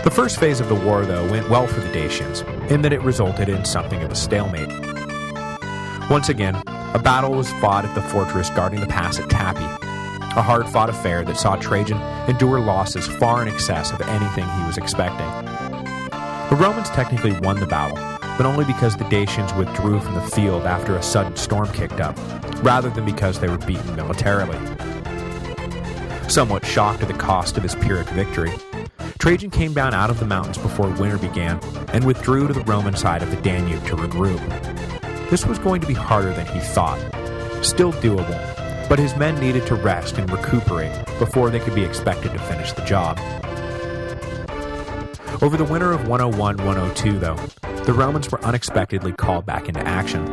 The first phase of the war, though, went well for the Dacians, in that it resulted in something of a stalemate. Once again, a battle was fought at the fortress guarding the pass at Tapi, a hard-fought affair that saw Trajan endure losses far in excess of anything he was expecting. The Romans technically won the battle, but only because the Dacians withdrew from the field after a sudden storm kicked up, rather than because they were beaten militarily. Somewhat shocked at the cost of his Pyrrhic victory, Trajan came down out of the mountains before winter began and withdrew to the Roman side of the Danube to regroup. This was going to be harder than he thought. Still doable, but his men needed to rest and recuperate before they could be expected to finish the job. Over the winter of 101-102, though, the Romans were unexpectedly called back into action.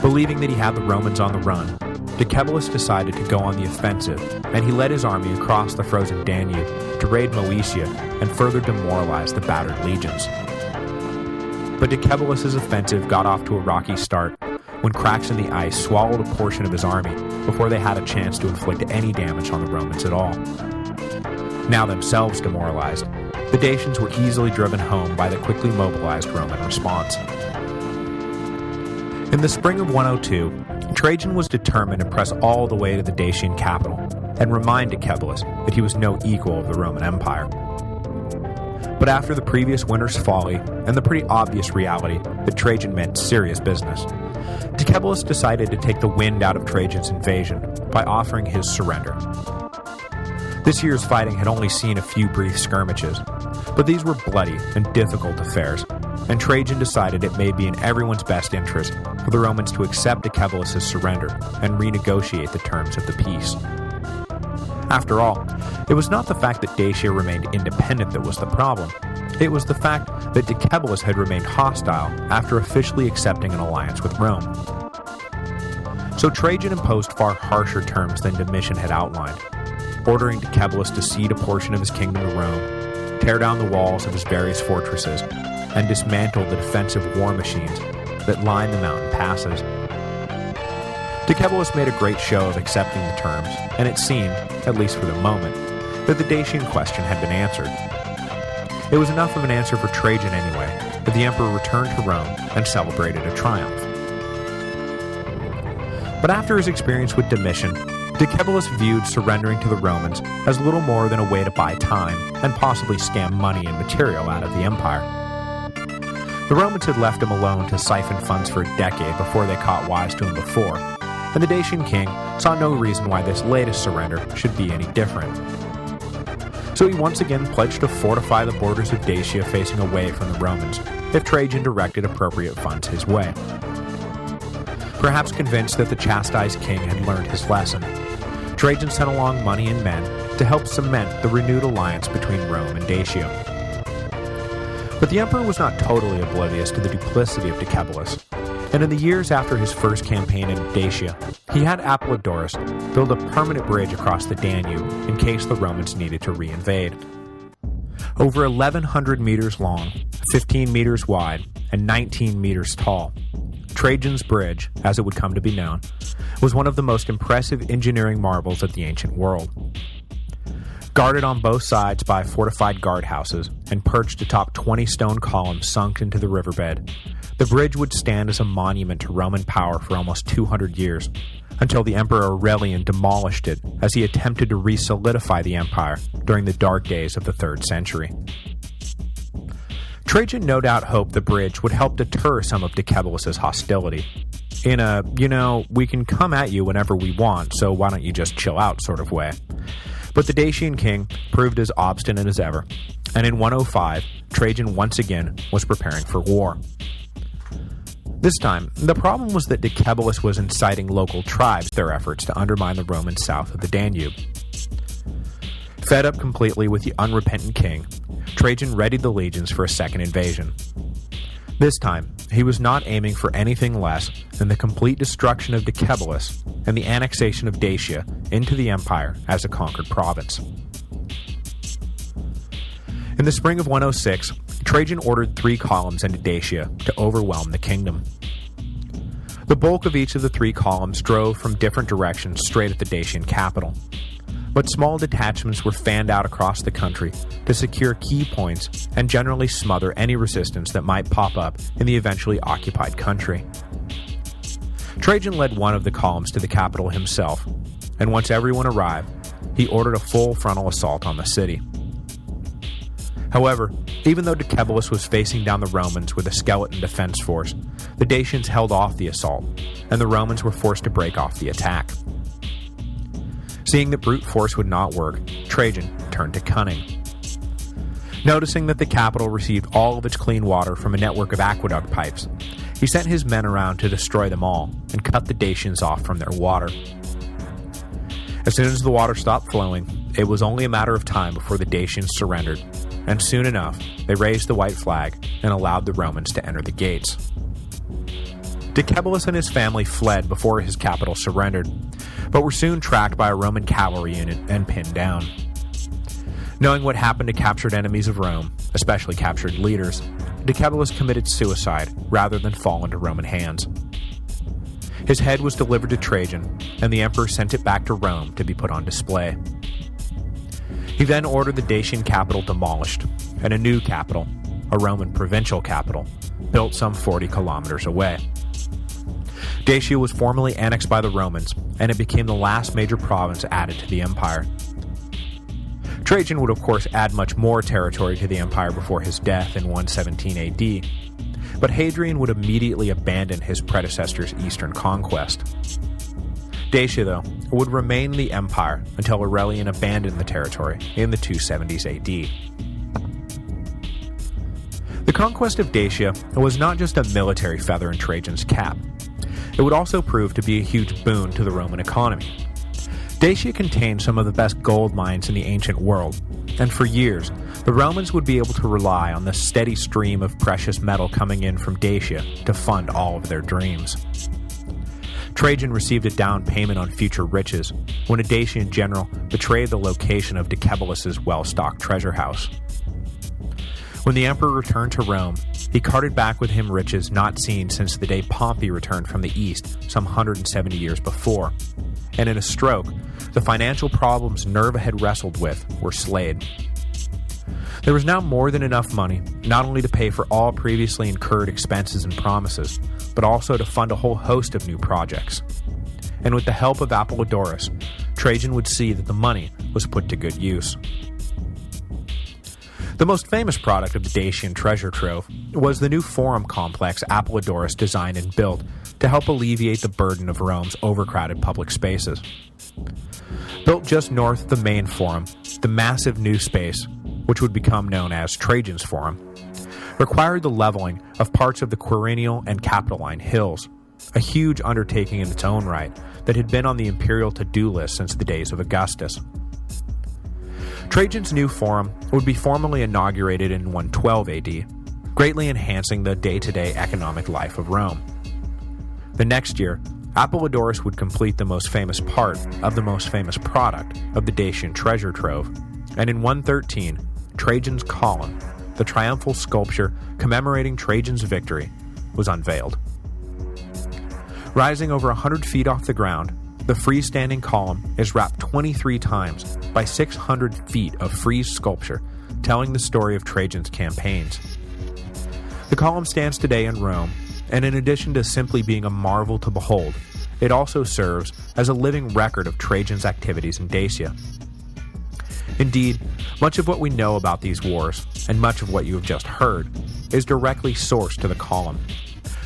Believing that he had the Romans on the run, Decebalus decided to go on the offensive, and he led his army across the frozen Danube to raid Moesia and further demoralize the battered legions. But Decebalus' offensive got off to a rocky start when cracks in the ice swallowed a portion of his army before they had a chance to inflict any damage on the Romans at all. Now themselves demoralized, the Dacians were easily driven home by the quickly mobilized Roman response. In the spring of 102, Trajan was determined to press all the way to the Dacian capital and remind Decebalus that he was no equal of the Roman Empire. But after the previous winter's folly and the pretty obvious reality that Trajan meant serious business, Decebalus decided to take the wind out of Trajan's invasion by offering his surrender. This year's fighting had only seen a few brief skirmishes, but these were bloody and difficult affairs, and Trajan decided it may be in everyone's best interest for the Romans to accept Decebalus' surrender and renegotiate the terms of the peace. After all, it was not the fact that Dacia remained independent that was the problem. It was the fact that Decebalus had remained hostile after officially accepting an alliance with Rome. So Trajan imposed far harsher terms than Domitian had outlined, ordering Decebalus to cede a portion of his kingdom to Rome, tear down the walls of his various fortresses, and dismantle the defensive war machines that lined the mountain passes. Decebalus made a great show of accepting the terms, and it seemed, at least for the moment, that the Dacian question had been answered. It was enough of an answer for Trajan anyway, that the emperor returned to Rome and celebrated a triumph. But after his experience with Domitian, Decebalus viewed surrendering to the Romans as little more than a way to buy time and possibly scam money and material out of the empire. The Romans had left him alone to siphon funds for a decade before they caught wise to him before, and the Dacian king saw no reason why this latest surrender should be any different. So he once again pledged to fortify the borders of Dacia facing away from the Romans if Trajan directed appropriate funds his way. Perhaps convinced that the chastised king had learned his lesson, Trajan sent along money and men to help cement the renewed alliance between Rome and Dacia. But the emperor was not totally oblivious to the duplicity of Decebalus, and in the years after his first campaign in Dacia, he had Apollodorus build a permanent bridge across the Danube in case the Romans needed to reinvade. Over 1,100 meters long, 15 meters wide, and 19 meters tall, Trajan's Bridge, as it would come to be known, was one of the most impressive engineering marvels of the ancient world. Guarded on both sides by fortified guardhouses and perched atop 20 stone columns sunk into the riverbed, the bridge would stand as a monument to Roman power for almost 200 years, until the Emperor Aurelian demolished it as he attempted to re-solidify the empire during the dark days of the 3rd century. Trajan no doubt hoped the bridge would help deter some of Decebalus' hostility, in a, we can come at you whenever we want, so why don't you just chill out sort of way. But the Dacian king proved as obstinate as ever, and in 105, Trajan once again was preparing for war. This time, the problem was that Decebalus was inciting local tribes their efforts to undermine the Romans south of the Danube. Fed up completely with the unrepentant king, Trajan readied the legions for a second invasion. This time, he was not aiming for anything less than the complete destruction of Decebalus and the annexation of Dacia into the empire as a conquered province. In the spring of 106, Trajan ordered 3 columns into Dacia to overwhelm the kingdom. The bulk of each of the 3 columns drove from different directions straight at the Dacian capital. but small detachments were fanned out across the country to secure key points and generally smother any resistance that might pop up in the eventually occupied country. Trajan led one of the columns to the capital himself, and once everyone arrived, he ordered a full frontal assault on the city. However, even though Decebalus was facing down the Romans with a skeleton defense force, the Dacians held off the assault, and the Romans were forced to break off the attack. Seeing that brute force would not work, Trajan turned to cunning. Noticing that the capital received all of its clean water from a network of aqueduct pipes, he sent his men around to destroy them all and cut the Dacians off from their water. As soon as the water stopped flowing, it was only a matter of time before the Dacians surrendered, and soon enough, they raised the white flag and allowed the Romans to enter the gates. Decebalus and his family fled before his capital surrendered, but were soon tracked by a Roman cavalry unit and pinned down. Knowing what happened to captured enemies of Rome, especially captured leaders, Decebalus committed suicide rather than fall into Roman hands. His head was delivered to Trajan, and the emperor sent it back to Rome to be put on display. He then ordered the Dacian capital demolished, and a new capital, a Roman provincial capital, built some 40 kilometers away. Dacia was formally annexed by the Romans, and it became the last major province added to the empire. Trajan would of course add much more territory to the empire before his death in 117 AD, but Hadrian would immediately abandon his predecessor's eastern conquest. Dacia, though, would remain the empire until Aurelian abandoned the territory in the 270s AD. The conquest of Dacia was not just a military feather in Trajan's cap. It would also prove to be a huge boon to the Roman economy. Dacia contained some of the best gold mines in the ancient world, and for years, the Romans would be able to rely on the steady stream of precious metal coming in from Dacia to fund all of their dreams. Trajan received a down payment on future riches when a Dacian general betrayed the location of Decebalus's well-stocked treasure house. When the emperor returned to Rome, he carted back with him riches not seen since the day Pompey returned from the east some 170 years before, and in a stroke, the financial problems Nerva had wrestled with were slayed. There was now more than enough money, not only to pay for all previously incurred expenses and promises, but also to fund a whole host of new projects. And with the help of Apollodorus, Trajan would see that the money was put to good use. The most famous product of the Dacian treasure trove was the new forum complex Apollodorus designed and built to help alleviate the burden of Rome's overcrowded public spaces. Built just north of the main forum, the massive new space, which would become known as Trajan's Forum, required the leveling of parts of the Quirinial and Capitoline hills, a huge undertaking in its own right that had been on the imperial to-do list since the days of Augustus. Trajan's new forum would be formally inaugurated in 112 AD, greatly enhancing the day-to-day economic life of Rome. The next year, Apollodorus would complete the most famous part of the most famous product of the Dacian treasure trove, and in 113, Trajan's Column, the triumphal sculpture commemorating Trajan's victory, was unveiled. Rising over 100 feet off the ground, the freestanding column is wrapped 23 times by 600 feet of frieze sculpture, telling the story of Trajan's campaigns. The column stands today in Rome, and in addition to simply being a marvel to behold, it also serves as a living record of Trajan's activities in Dacia. Indeed, much of what we know about these wars, and much of what you have just heard, is directly sourced to the column,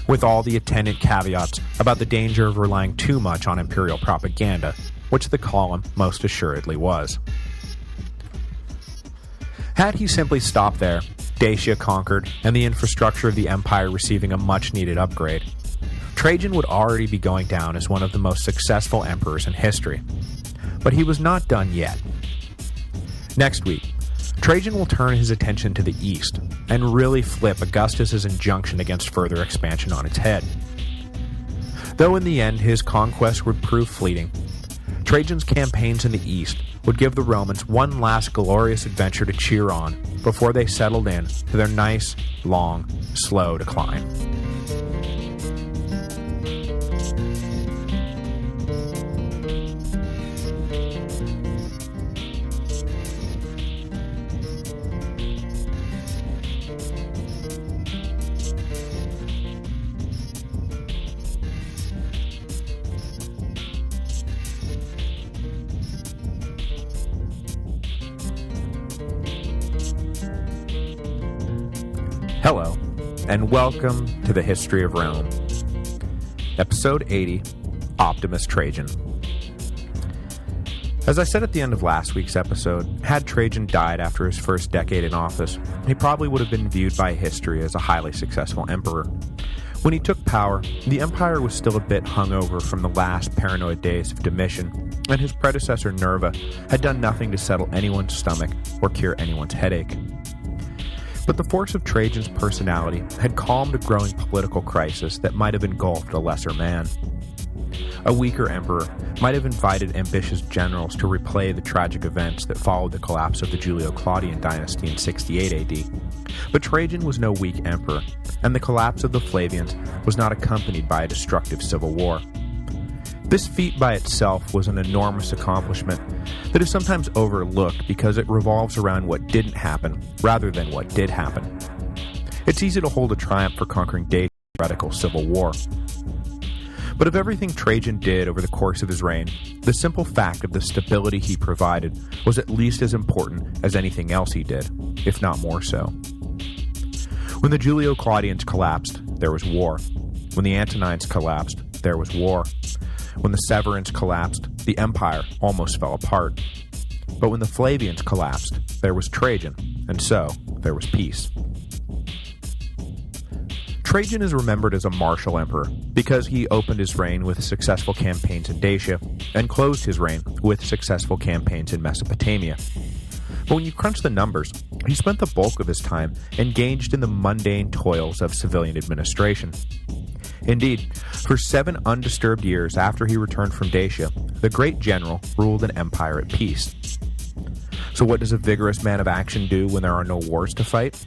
with all the attendant caveats about the danger of relying too much on imperial propaganda, which the column most assuredly was. Had he simply stopped there, Dacia conquered, and the infrastructure of the empire receiving a much-needed upgrade, Trajan would already be going down as one of the most successful emperors in history. But he was not done yet. Next week, Trajan will turn his attention to the east and really flip Augustus's injunction against further expansion on its head. Though in the end his conquest would prove fleeting, Trajan's campaigns in the east would give the Romans one last glorious adventure to cheer on before they settled in to their nice, long, slow decline. Hello, and welcome to the History of Rome. Episode 80, Optimus Trajan. As I said at the end of last week's episode, had Trajan died after his first decade in office, he probably would have been viewed by history as a highly successful emperor. When he took power, the empire was still a bit hungover from the last paranoid days of Domitian, and his predecessor Nerva had done nothing to settle anyone's stomach or cure anyone's headache. But the force of Trajan's personality had calmed a growing political crisis that might have engulfed a lesser man. A weaker emperor might have invited ambitious generals to replay the tragic events that followed the collapse of the Julio-Claudian dynasty in 68 AD. But Trajan was no weak emperor, and the collapse of the Flavians was not accompanied by a destructive civil war. This feat by itself was an enormous accomplishment that is sometimes overlooked because it revolves around what didn't happen rather than what did happen. It's easy to hold a triumph for conquering Dacia's heretical civil war. But of everything Trajan did over the course of his reign, the simple fact of the stability he provided was at least as important as anything else he did, if not more so. When the Julio-Claudians collapsed, there was war. When the Antonines collapsed, there was war. When the Severans collapsed, the empire almost fell apart. But when the Flavians collapsed, there was Trajan, and so there was peace. Trajan is remembered as a martial emperor because he opened his reign with successful campaigns in Dacia and closed his reign with successful campaigns in Mesopotamia. But when you crunch the numbers, he spent the bulk of his time engaged in the mundane toils of civilian administration. Indeed, for 7 undisturbed years after he returned from Dacia, the great general ruled an empire at peace. So what does a vigorous man of action do when there are no wars to fight?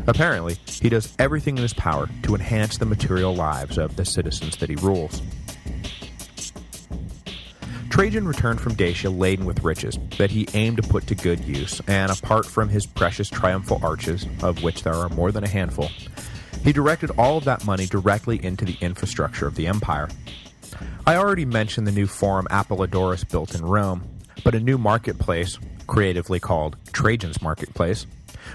Apparently, he does everything in his power to enhance the material lives of the citizens that he rules. Trajan returned from Dacia laden with riches that he aimed to put to good use, and apart from his precious triumphal arches, of which there are more than a handful, he directed all of that money directly into the infrastructure of the empire. I already mentioned the new forum Apollodorus built in Rome, but a new marketplace, creatively called Trajan's Marketplace,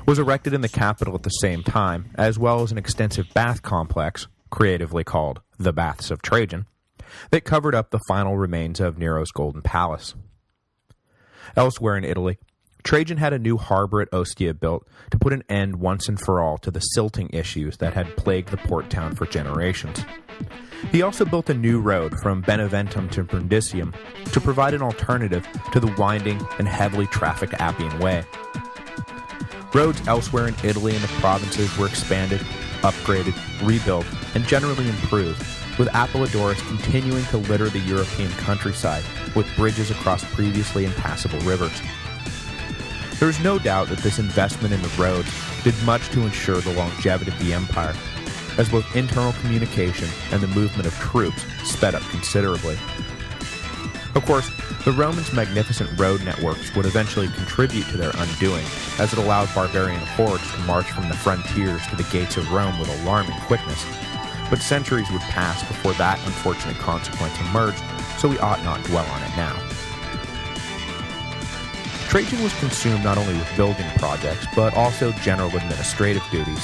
was erected in the capital at the same time, as well as an extensive bath complex, creatively called the Baths of Trajan, that covered up the final remains of Nero's Golden Palace. Elsewhere in Italy, Trajan had a new harbor at Ostia built to put an end once and for all to the silting issues that had plagued the port town for generations. He also built a new road from Beneventum to Brundisium to provide an alternative to the winding and heavily trafficked Appian Way. Roads elsewhere in Italy and the provinces were expanded, upgraded, rebuilt, and generally improved, with Apollodorus continuing to litter the European countryside with bridges across previously impassable rivers. There is no doubt that this investment in the roads did much to ensure the longevity of the empire, as both internal communication and the movement of troops sped up considerably. Of course, the Romans' magnificent road networks would eventually contribute to their undoing, as it allowed barbarian hordes to march from the frontiers to the gates of Rome with alarming quickness. But centuries would pass before that unfortunate consequence emerged, so we ought not dwell on it now. Trajan was consumed not only with building projects, but also general administrative duties,